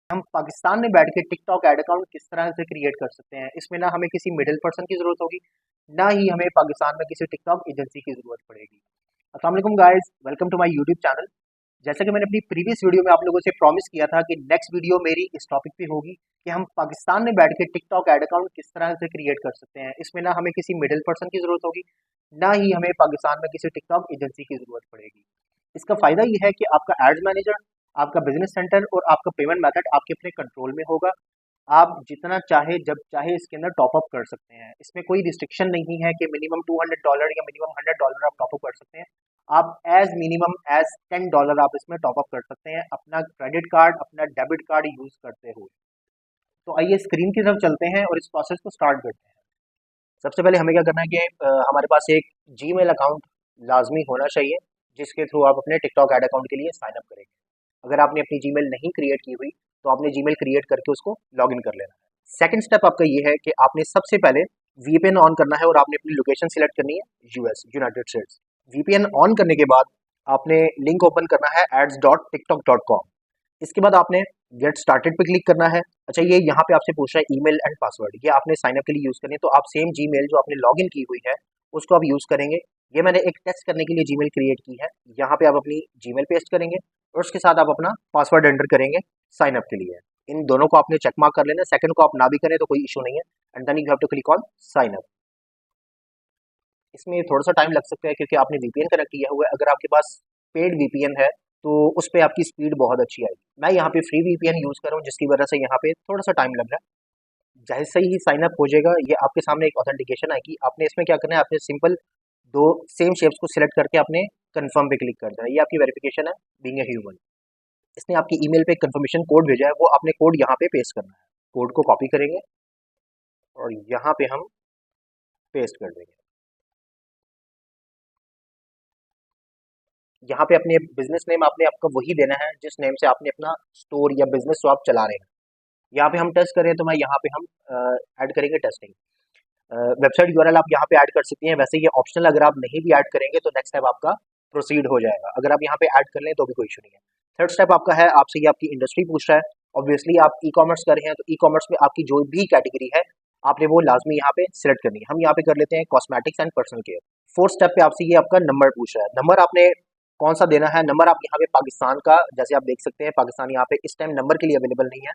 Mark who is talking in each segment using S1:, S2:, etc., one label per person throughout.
S1: हम पाकिस्तान में बैठ के टिकटॉक ऐड अकाउंट किस तरह से क्रिएट कर सकते हैं। इसमें ना हमें किसी मिडिल पर्सन की ज़रूरत होगी, ना ही हमें पाकिस्तान में किसी टिकटॉक एजेंसी की ज़रूरत पड़ेगी। अस्सलाम वालेकुम guys, welcome to my YouTube channel. जैसा कि मैंने अपनी प्रीवियस वीडियो में आप लोगों से प्रॉमिस किया था कि नेक्स्ट वीडियो मेरी इस टॉपिक पे होगी कि हम पाकिस्तान में बैठ के टिकटॉक ऐड अकाउंट किस तरह से क्रिएट कर सकते हैं। इसमें ना हमें किसी मिडिल पर्सन की ज़रूरत होगी, ना ही हमें पाकिस्तान में किसी टिकटॉक एजेंसी की ज़रूरत पड़ेगी। इसका फ़ायदा ये है कि आपका एड्स मैनेजर, आपका बिजनेस सेंटर और आपका पेमेंट मेथड आपके अपने कंट्रोल में होगा। आप जितना चाहे जब चाहे इसके अंदर टॉप अप कर सकते हैं। इसमें कोई रिस्ट्रिक्शन नहीं है कि मिनिमम $200 या मिनिमम $100 आप टॉप अप कर सकते हैं। आप एज मिनिमम एज $10 आप इसमें टॉप अप कर सकते हैं अपना क्रेडिट कार्ड, अपना डेबिट कार्ड यूज करते हुए। तो आइए स्क्रीन की तरफ चलते हैं और इस प्रोसेस को स्टार्ट करते हैं। सबसे पहले हमें क्या करना है कि हमारे पास एक जीमेल अकाउंट लाजमी होना चाहिए, जिसके थ्रू आप अपने टिकटॉक ऐड अकाउंट के लिए साइन अप करेंगे। अगर आपने अपनी जीमेल नहीं क्रिएट की हुई तो आपने जीमेल क्रिएट करके उसको लॉग इन कर लेना है। सेकंड स्टेप आपका ये है कि आपने सबसे पहले वीपीएन ऑन करना है और आपने अपनी लोकेशन सिलेक्ट करनी है US, United states. VPN on करने के बाद आपने लिंक ओपन करना है ads.tiktok.com। इसके बाद आपने गेट स्टार्टेड पे क्लिक करना है। अच्छा, ये यहाँ पे आपसे पूछ रहा है ईमेल एंड पासवर्ड, ये आपने साइन अप के लिए यूज करनी है, तो आप सेम जीमेल जो आपने लॉगिन की हुई है उसको आप यूज करेंगे। ये मैंने एक टेस्ट करने के लिए जीमेल क्रिएट की है। यहाँ पे आप अपनी जीमेल पेस्ट करेंगे और उसके साथ आप अपना पासवर्ड एंटर करेंगे साइन अप के लिए। इन दोनों को आपने चेक मार्क कर लेना है। सेकंड को आप ना भी करें तो कोई इशू नहीं है, and then you have to click on sign up. इसमें थोड़ा सा टाइम लग सकता है क्योंकि आपने वीपीएन कनेक्ट किया हुआ है। अगर आपके पास पेड वीपीएन है तो उस पर आपकी स्पीड बहुत अच्छी आएगी। मैं यहाँ पे फ्री वीपीएन यूज़ कर रहा हूँ, जिसकी वजह से यहाँ पे थोड़ा सा टाइम लग रहा है। जैसे ही साइन अप हो जाएगा ये आपके सामने एक ऑथेंटिकेशन आएगी। आपने इसमें क्या करना है, आपने सिंपल दो सेम शेप्स को सिलेक्ट करके आपने कंफर्म पे क्लिक कर देना है। ये आपकी वेरिफिकेशन है बीइंग ए ह्यूमन। इसने आपकी ईमेल पे कंफर्मेशन कोड भेजा है, वो आपने कोड यहाँ पे पेस्ट करना है। कोड को कॉपी करेंगे और यहाँ पे हम पेस्ट कर देंगे। यहाँ पे अपने बिजनेस नेम आपने आपका वही देना है जिस नेम से आपने अपना स्टोर या बिजनेस जो आप चला रहे हैं। यहाँ पे हम टेस्ट करें तो मैं यहाँ पे हम ऐड करेंगे टेस्टिंग। वेबसाइट यूआरएल आप यहाँ पे ऐड कर सकती हैं। वैसे ये ऑप्शनल, अगर आप नहीं भी ऐड करेंगे तो नेक्स्ट स्टेप आपका प्रोसीड हो जाएगा। अगर आप यहाँ पे ऐड कर लें तो भी कोई इशू नहीं है। थर्ड स्टेप आपका है, आपसे ये आपकी इंडस्ट्री पूछ रहा है। ऑब्वियसली आप ई कॉमर्स कर रहे हैं तो ई कॉमर्स में आपकी जो भी कैटेगरी है आपने वो लाजमी यहाँ पे सिलेक्ट करनी है। हम यहाँ पे कर लेते हैं cosmetics and personal care. Fourth step पे आपसे ये आपका नंबर पूछ रहा है। नंबर आपने कौन सा देना है? नंबर आप यहाँ पे पाकिस्तान का, जैसे आप देख सकते हैं पाकिस्तान यहाँ पे इस टाइम नंबर के लिए अवेलेबल नहीं है।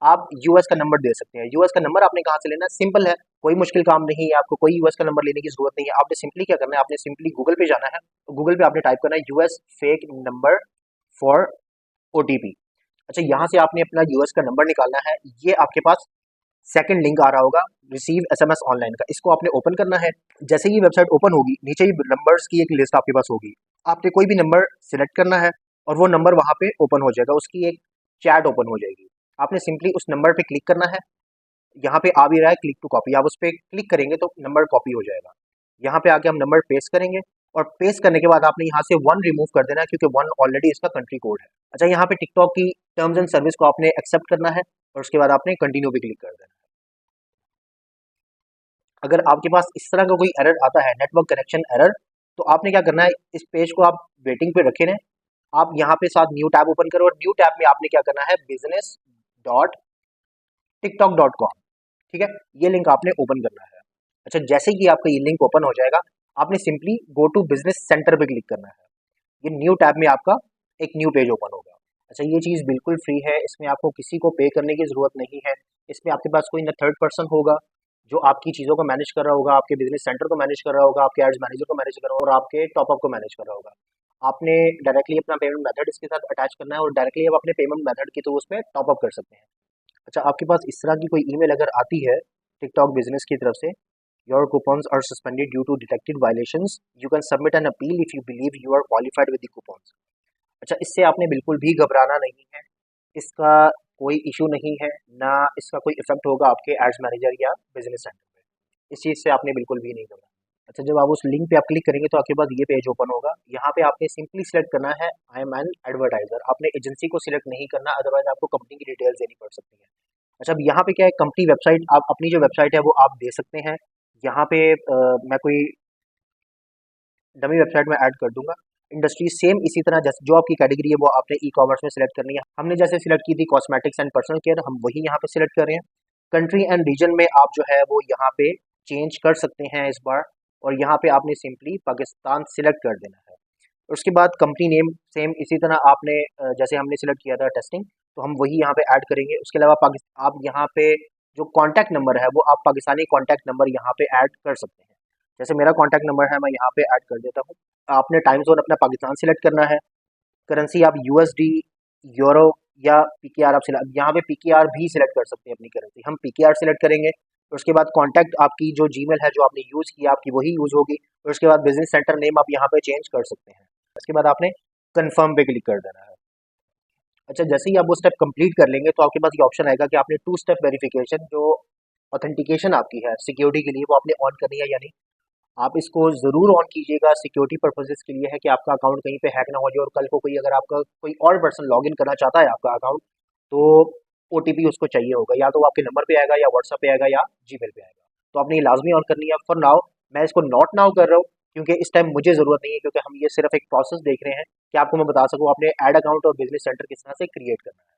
S1: आप यूएस का नंबर दे सकते हैं। यूएस का नंबर आपने कहाँ से लेना है? सिंपल है, कोई मुश्किल काम नहीं है, आपको कोई यूएस का नंबर लेने की जरूरत नहीं है। आपने सिंपली क्या करना है, आपने सिंपली गूगल पे जाना है। तो गूगल पे आपने टाइप करना है US fake number for OTP. अच्छा, यहाँ से आपने अपना यूएस का नंबर निकालना है। ये आपके पास सेकंड लिंक आ रहा होगा रिसीव एसएमएस ऑनलाइन का, इसको आपने ओपन करना है। जैसे ही वेबसाइट ओपन होगी नीचे ही नंबर्स की एक लिस्ट आपके पास होगी। आपने कोई भी नंबर सिलेक्ट करना है और वो नंबर वहाँ पे ओपन हो जाएगा, उसकी एक चैट ओपन हो जाएगी। आपने सिंपली उस नंबर पे क्लिक करना है। यहाँ पे आ भी रहा है क्लिक टू कॉपी, आप उस पर क्लिक करेंगे तो नंबर कॉपी हो जाएगा। यहाँ पे आके हम नंबर पेस्ट करेंगे और पेस्ट करने के बाद आपने यहाँ से वन रिमूव कर देना है क्योंकि वन ऑलरेडी इसका कंट्री कोड है। अच्छा, यहाँ पे टिकटॉक की टर्म्स एंड सर्विस को आपने एक्सेप्ट करना है और उसके बाद आपने कंटिन्यू पे क्लिक कर देना है। अगर आपके पास इस तरह का कोई एरर आता है, नेटवर्क कनेक्शन एरर, तो आपने क्या करना है, इस पेज को आप वेटिंग पे रखे रहें। आप यहाँ पे साथ न्यू टैब ओपन करो और न्यू टैब में आपने क्या करना है, business.tiktok.com। ठीक है, ये लिंक आपने ओपन करना है। अच्छा, जैसे ही आपका ये लिंक ओपन हो जाएगा आपने simply go to business centre पे क्लिक करना है। ये न्यू टैब में आपका एक न्यू पेज ओपन होगा। अच्छा, ये चीज़ बिल्कुल फ्री है, इसमें आपको किसी को पे करने की ज़रूरत नहीं है। इसमें आपके पास कोई ना थर्ड पर्सन होगा जो आपकी चीज़ों को मैनेज कर रहा होगा, आपके बिजनेस सेंटर को मैनेज कर रहा होगा, आपके एड्स मैनेजर को मैनेज कर रहा होगा और आपके टॉपअप को मैनेज कर रहा होगा। आपने डायरेक्टली अपना पेमेंट मेथड इसके साथ अटैच करना है और डायरेक्टली आप अपने पेमेंट मेथड के थ्रू उसमें टॉपअप कर सकते हैं। अच्छा, आपके पास इस तरह की कोई ईमेल अगर आती है टिकटॉक बिजनेस की तरफ से, your coupons are suspended due to detected violations, you can submit an appeal if you believe you are qualified with the coupons. अच्छा, इससे आपने बिल्कुल भी घबराना नहीं है। इसका कोई इशू नहीं है, ना इसका कोई इफेक्ट होगा आपके एड्स मैनेजर या बिजनेस सेंटर पे। इस चीज़ से आपने बिल्कुल भी नहीं घबराना। अच्छा, जब आप उस लिंक पे आप क्लिक करेंगे तो आपके पास ये पेज ओपन होगा। यहाँ पे आपने सिंपली सिलेक्ट करना है आई एम एन एडवर्टाइजर। आपने एजेंसी को सिलेक्ट नहीं करना, अदरवाइज आपको कंपनी की डिटेल्स देनी पड़ सकती है। अच्छा, अब यहाँ पे क्या है, कंपनी वेबसाइट, आप अपनी जो वेबसाइट है वो आप दे सकते हैं। यहाँ पे मैं कोई डमी वेबसाइट में ऐड कर दूंगा। इंडस्ट्री सेम इसी तरह जैसे जो आपकी कैटेगरी है वो आपने ई कॉमर्स में सिलेक्ट करनी है। हमने जैसे सिलेक्ट की थी कॉस्मेटिक्स एंड पर्सनल केयर, हम वही यहाँ पे सिलेक्ट कर रहे हैं। कंट्री एंड रीजन में आप जो है वो यहाँ पे चेंज कर सकते हैं इस बार, और यहाँ पे आपने सिंपली पाकिस्तान सिलेक्ट कर देना है। उसके बाद कंपनी नेम सेम इसी तरह आपने जैसे हमने सिलेक्ट किया था टेस्टिंग, तो हम वही यहाँ पे ऐड करेंगे। उसके अलावा आप यहाँ पे जो कॉन्टैक्ट नंबर है वो आप पाकिस्तानी कॉन्टैक्ट नंबर यहाँ पे ऐड कर सकते हैं। जैसे मेरा कॉन्टैक्ट नंबर है, मैं यहाँ पे ऐड कर देता हूँ। आपने टाइम जोन अपना पाकिस्तान सिलेक्ट करना है। करेंसी आप यूएसडी, यूरो या पीकेआर आप सिलेक्ट, यहाँ पे पीकेआर भी सिलेक्ट कर सकते हैं अपनी करेंसी। हम पीकेआर सिलेक्ट करेंगे। उसके बाद कॉन्टैक्ट आपकी जो जीमेल है जो आपने यूज़ किया आपकी वही यूज़ होगी। और उसके बाद बिजनेस सेंटर नेम आप यहाँ पे चेंज कर सकते हैं। उसके बाद आपने कन्फर्म पे क्लिक कर देना है। अच्छा, जैसे ही आप वो स्टेप कंप्लीट कर लेंगे तो आपके पास ये ऑप्शन आएगा कि आपने टू स्टेप वेरिफिकेशन जो ऑथेंटिकेशन आपकी है सिक्योरिटी के लिए वो आपने ऑन करनी है या नहीं। आप इसको ज़रूर ऑन कीजिएगा। सिक्योरिटी पर्पसेस के लिए है कि आपका अकाउंट कहीं पे हैक ना हो जाए, और कल को कोई अगर आपका कोई और पर्सन लॉगिन करना चाहता है आपका अकाउंट, तो ओटीपी उसको चाहिए होगा, या तो वो आपके नंबर पे आएगा या व्हाट्सएप पे आएगा या जीमेल पे आएगा। तो आपने ये लाजमी ऑन करनी है। फॉर नाउ मैं इसको नॉट नाउ कर रहा हूँ क्योंकि इस टाइम मुझे ज़रूरत नहीं है, क्योंकि हम ये सिर्फ एक प्रोसेस देख रहे हैं कि आपको मैं बता सकूँ आपने ऐड अकाउंट और बिजनेस सेंटर किस तरह से क्रिएट करना है।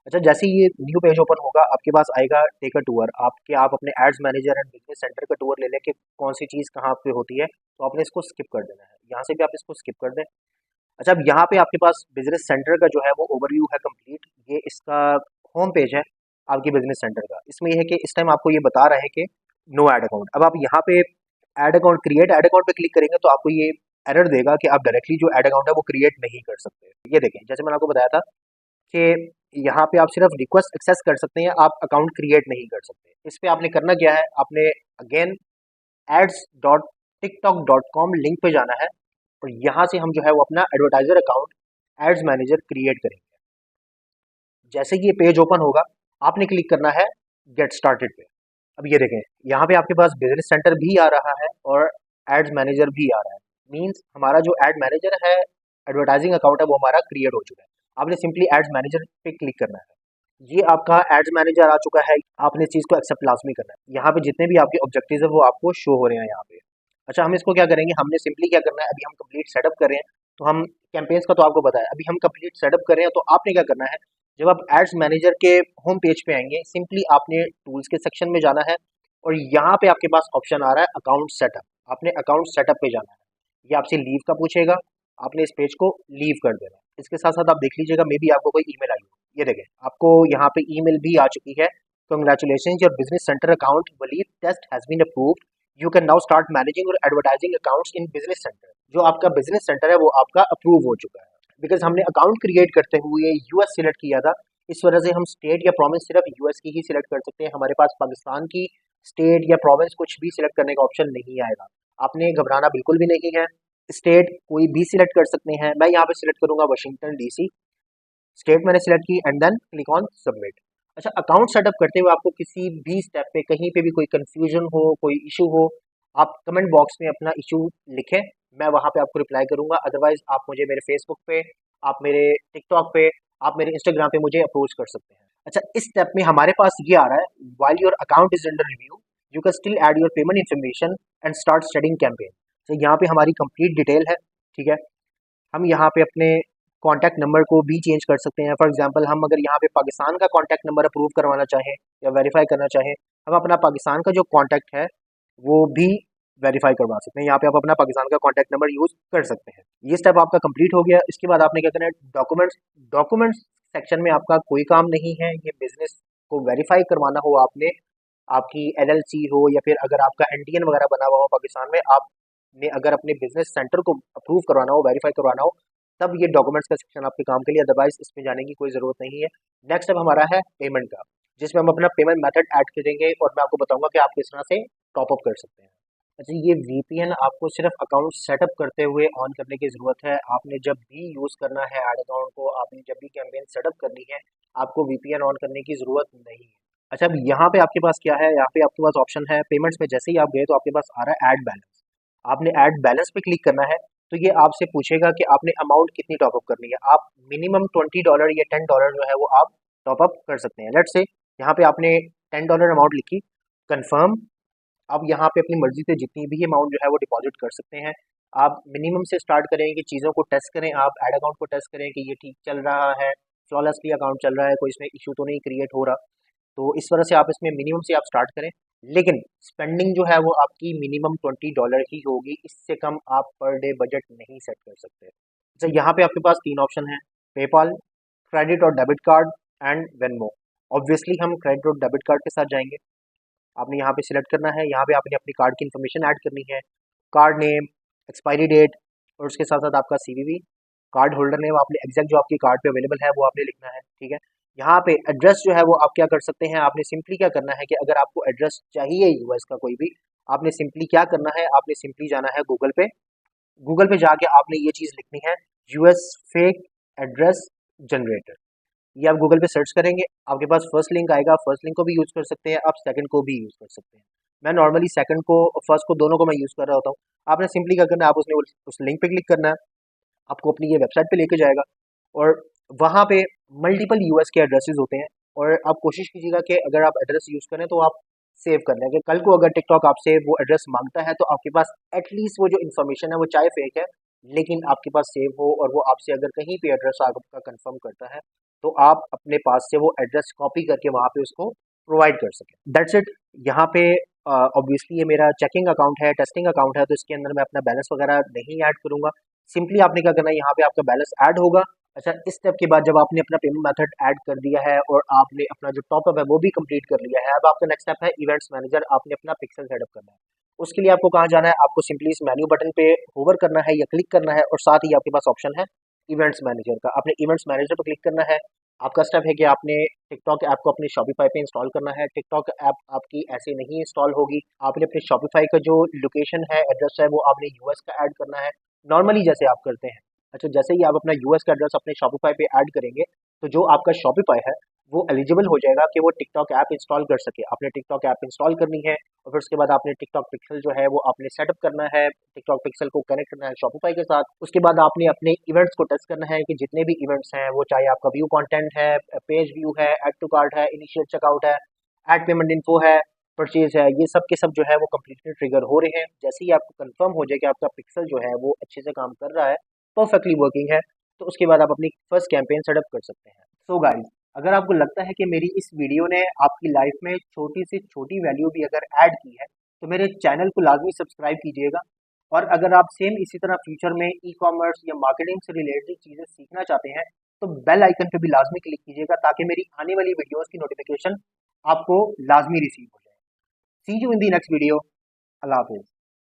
S1: अच्छा, जैसे ही ये न्यू पेज ओपन होगा आपके पास आएगा टेक अ टूर, आपके आप अपने ads manager and business centre का टूर ले लें कि कौन सी चीज़ कहाँ पे होती है। तो आपने इसको स्किप कर देना है, यहाँ से भी आप इसको स्किप कर दें। अच्छा, अब यहाँ पे आपके पास बिजनेस सेंटर का जो है वो ओवरव्यू है कंप्लीट। ये इसका होम पेज है आपकी बिजनेस सेंटर का। इसमें ये है कि इस टाइम आपको ये बता रहा है कि नो ऐड अकाउंट। अब आप यहाँ पे add account create add account पे क्लिक करेंगे तो आपको ये एरर देगा कि आप डायरेक्टली जो ऐड अकाउंट है वो क्रिएट नहीं कर सकते। ये देखें, जैसे मैंने आपको बताया था कि यहाँ पे आप सिर्फ रिक्वेस्ट एक्सेस कर सकते हैं, आप अकाउंट क्रिएट नहीं कर सकते। इस पे आपने करना क्या है, आपने अगेन ads.tiktok.com लिंक पे जाना है, और यहाँ से हम जो है वो अपना advertiser account ads manager create करेंगे। जैसे कि ये पेज ओपन होगा आपने क्लिक करना है गेट स्टार्टेड पे। अब ये देखें, यहाँ पे आपके पास बिजनेस सेंटर भी आ रहा है और एड्स मैनेजर भी आ रहा है। मींस हमारा जो एड मैनेजर है, एडवर्टाइजिंग अकाउंट है, वो हमारा क्रिएट हो चुका है। आपने सिंपली एड्स मैनेजर पे क्लिक करना है। ये आपका एड्स मैनेजर आ चुका है। आपने इस चीज़ को एक्सेप्ट लाजमी करना है। यहाँ पे जितने भी आपके ऑब्जेक्टिव्स है वो आपको शो हो रहे हैं यहाँ पे। अच्छा, हम इसको क्या करेंगे, हमने सिंपली क्या करना है, अभी हम कंप्लीट सेटअप कर रहे हैं। तो हम कैंपेन्स का तो आपको पता है, अभी हम कंप्लीट सेटअप कर रहे हैं। तो आपने क्या करना है, जब आप एड्स मैनेजर के होम पेज पे आएंगे सिंपली आपने टूल्स के सेक्शन में जाना है, और यहाँ पे आपके पास ऑप्शन आ रहा है अकाउंट सेटअप। आपने अकाउंट सेटअप पे जाना है। ये आपसे लीव का पूछेगा, आपने इस पेज को लीव कर देना है। इसके साथ साथ आप देख लीजिएगा मे बी आपको कोई ईमेल आई हो। ये देखें, आपको यहाँ पे ईमेल भी आ चुकी है। Congratulation, your business center account Walid test has been approved, you can now start managing और advertising accounts in business center. जो आपका बिजनेस सेंटर है वो आपका अप्रूव हो चुका है। बिकॉज हमने अकाउंट क्रिएट करते हुए यूएस सिलेक्ट किया था, इस वजह से हम स्टेट या प्रोविंस सिर्फ यूएस की ही सिलेक्ट कर सकते हैं। हमारे पास पाकिस्तान की स्टेट या प्रोविंस कुछ भी सिलेक्ट करने का ऑप्शन नहीं आएगा। आपने घबराना बिल्कुल भी नहीं है। स्टेट कोई भी सिलेक्ट कर सकते हैं। मैं यहाँ पे सिलेक्ट करूंगा वाशिंगटन डीसी। स्टेट मैंने सिलेक्ट की and then click on submit. अच्छा, अकाउंट सेटअप करते हुए आपको किसी भी स्टेप पे कहीं पे भी कोई कंफ्यूजन हो, कोई इशू हो, आप कमेंट बॉक्स में अपना इशू लिखें, मैं वहाँ पे आपको रिप्लाई करूंगा। अदरवाइज आप मुझे मेरे फेसबुक पे, आप मेरे टिकटॉक पे, आप मेरे इंस्टाग्राम पे मुझे अप्रोच कर सकते हैं। अच्छा, इस स्टेप में हमारे पास ये आ रहा है while your account is under review you can still add your payment information and start starting campaign. तो यहाँ पे हमारी कंप्लीट डिटेल है। ठीक है, हम यहाँ पे अपने कॉन्टैक्ट नंबर को भी चेंज कर सकते हैं। फॉर एग्जांपल हम अगर यहाँ पे पाकिस्तान का कॉन्टैक्ट नंबर अप्रूव करवाना चाहें या वेरीफाई करना चाहें, हम अपना पाकिस्तान का जो कॉन्टैक्ट है वो भी वेरीफाई करवा सकते हैं। यहाँ पे आप अपना पाकिस्तान का कॉन्टैक्ट नंबर यूज़ कर सकते हैं। ये स्टेप आपका कंप्लीट हो गया। इसके बाद आपने क्या करना है, डॉक्यूमेंट्स सेक्शन में आपका कोई काम नहीं है। ये बिजनेस को वेरीफाई करवाना हो आपने, आपकी एलएलसी हो या फिर अगर आपका एनटीएन वगैरह बना हुआ हो पाकिस्तान में, आपने अगर अपने बिजनेस सेंटर को अप्रूव करवाना हो, वेरीफाई करवाना हो, तब ये डॉक्यूमेंट्स का सेक्शन आपके काम के लिए। अदरवाइज इसमें जाने की कोई ज़रूरत नहीं है। नेक्स्ट अब हमारा है पेमेंट का, जिसमें हम अपना पेमेंट मेथड ऐड करेंगे और मैं आपको बताऊंगा कि आप किस तरह से टॉप अप कर सकते हैं। अच्छा, ये वीपीएन आपको सिर्फ अकाउंट सेटअप करते हुए ऑन करने की ज़रूरत है। आपने जब भी यूज़ करना है ऐड अकाउंट को, आपने जब भी कैंपेन सेटअप करनी है, आपको वीपीएन ऑन करने की ज़रूरत नहीं है। अच्छा, अब यहाँ पे आपके पास क्या है, यहाँ पे आपके पास ऑप्शन है पेमेंट्स में। जैसे ही आप गए तो आपके पास आ रहा है ऐड बैलेंस। आपने ऐड बैलेंस पे क्लिक करना है। तो ये आपसे पूछेगा कि आपने अमाउंट कितनी टॉपअप करनी है। आप मिनिमम $20 या $10 जो है वो आप टॉपअप कर सकते हैं। लेट्स से यहाँ पे आपने $10 अमाउंट लिखी, कंफर्म। आप यहाँ पे अपनी मर्जी से जितनी भी अमाउंट जो है वो डिपॉजिट कर सकते हैं। आप मिनिमम से स्टार्ट करें कि चीज़ों को टेस्ट करें, आप ऐड अकाउंट को टेस्ट करें कि ये ठीक चल रहा है, फ्लॉलेसली अकाउंट चल रहा है, कोई इसमें इशू तो नहीं क्रिएट हो रहा। तो इस तरह से आप इसमें मिनिमम से आप स्टार्ट करें, लेकिन स्पेंडिंग जो है वो आपकी मिनिमम $20 ही होगी, इससे कम आप पर डे बजट नहीं सेट कर सकते। अच्छा, यहाँ पे आपके पास 3 ऑप्शन है, पेपाल, क्रेडिट और debit card and Venmo. Obviously हम क्रेडिट और डेबिट कार्ड के साथ जाएंगे। आपने यहाँ पे सिलेक्ट करना है, यहाँ पे आपने अपनी कार्ड की इन्फॉर्मेशन ऐड करनी है, कार्ड नेम, एक्सपायरी डेट और उसके साथ साथ आपका सीवीवी, कार्ड होल्डर नेम आपने एग्जैक्ट जो आपकी कार्ड पे अवेलेबल है वो आपने लिखना है, ठीक है। यहाँ पे एड्रेस जो है वो आप क्या कर सकते हैं, आपने सिंपली क्या करना है कि अगर आपको एड्रेस चाहिए यूएस का कोई भी, आपने सिंपली क्या करना है, आपने सिंपली जाना है गूगल पे। गूगल पे जाके आपने ये चीज़ लिखनी है, यूएस फेक एड्रेस जनरेटर। ये आप गूगल पे सर्च करेंगे, आपके पास फर्स्ट लिंक आएगा, फर्स्ट लिंक को भी यूज़ कर सकते हैं, आप सेकंड को भी यूज़ कर सकते हैं। मैं नॉर्मली सेकंड को, फर्स्ट को, दोनों को मैं यूज़ कर रहा होता हूँ। आपने सिंपली क्या करना है, आप उसने उस लिंक पे क्लिक करना है, आपको अपनी ये वेबसाइट पे लेके जाएगा और वहाँ पे मल्टीपल यूएस के एड्रेसेस होते हैं। और आप कोशिश कीजिएगा कि अगर आप एड्रेस यूज़ करें तो आप सेव कर लें, कि कल को अगर टिकटॉक आपसे वो एड्रेस मांगता है तो आपके पास एटलीस्ट वो जो इन्फॉर्मेशन है वो चाहे फेक है लेकिन आपके पास सेव हो, और वो आपसे अगर कहीं पे एड्रेस आपका कंफर्म करता है तो आप अपने पास से वो एड्रेस कॉपी करके वहाँ पे उसको प्रोवाइड कर सकें। That's it. यहाँ पे ऑब्वियसली ये मेरा चेकिंग अकाउंट है, टेस्टिंग अकाउंट है, तो इसके अंदर मैं अपना बैलेंस वगैरह नहीं ऐड करूँगा। सिंपली आपने क्या करना है, यहाँ पे आपका बैलेंस ऐड होगा। अच्छा, इस स्टेप के बाद जब आपने अपना पेमेंट मेथड ऐड कर दिया है और आपने अपना जो टॉपअप है वो भी कंप्लीट कर लिया है, अब आपका नेक्स्ट स्टेप है इवेंट्स मैनेजर। आपने अपना पिक्सल सेटअप करना है। उसके लिए आपको कहाँ जाना है, आपको सिंपली इस मेन्यू बटन पे होवर करना है या क्लिक करना है और साथ ही आपके पास ऑप्शन है इवेंट्स मैनेजर का। आपने इवेंट्स मैनेजर पर क्लिक करना है। आपका स्टेप है कि आपने टिकटॉक ऐप को अपने शॉपिफाई पे इंस्टॉल करना है। टिकटॉक ऐप आपकी ऐसे नहीं इंस्टॉल होगी, आपने अपने शॉपिफाई का जो लोकेशन है, एड्रेस है, वो आपने यूएस का ऐड करना है, नॉर्मली जैसे आप करते हैं। अच्छा, जैसे ही आप अपना यूएस का एड्रेस अपने शॉपिफाई पे ऐड करेंगे तो जो आपका शॉपिफाई है वो एलिजिबल हो जाएगा कि वो टिकटॉक ऐप इंस्टॉल कर सके। आपने टिकटॉक ऐप इंस्टॉल करनी है और फिर उसके बाद आपने टिकटॉक पिक्सल जो है वो आपने सेटअप करना है, टिकटॉक पिक्सल को कनेक्ट करना है शॉपिफाई के साथ। उसके बाद आपने अपने इवेंट्स को टेस्ट करना है कि जितने भी इवेंट्स हैं वो चाहे आपका व्यू कंटेंट है, पेज व्यू है, ऐड टू कार्ट है, इनिशियल चेकआउट है, ऐड पेमेंट इन्फो है, परचेज है, ये सब के सब जो है वो कम्प्लीटली ट्रिगर हो रहे हैं। जैसे ही आपको कंफर्म हो जाए कि आपका पिक्सल जो है वो अच्छे से काम कर रहा है, परफेक्टली वर्किंग है, तो उसके बाद आप अपनी फर्स्ट कैंपेन सेटअप कर सकते हैं। सो गाइस, अगर आपको लगता है कि मेरी इस वीडियो ने आपकी लाइफ में छोटी से छोटी वैल्यू भी अगर ऐड की है तो मेरे चैनल को लाजमी सब्सक्राइब कीजिएगा। और अगर आप सेम इसी तरह फ्यूचर में ई कॉमर्स या मार्केटिंग से रिलेटेड चीज़ें सीखना चाहते हैं तो बेल आइकन पे भी लाजमी क्लिक कीजिएगा ताकि मेरी आने वाली वीडियोस की नोटिफिकेशन आपको लाजमी रिसीव हो जाए। See you in the next video. अल्लाह हाफिज़।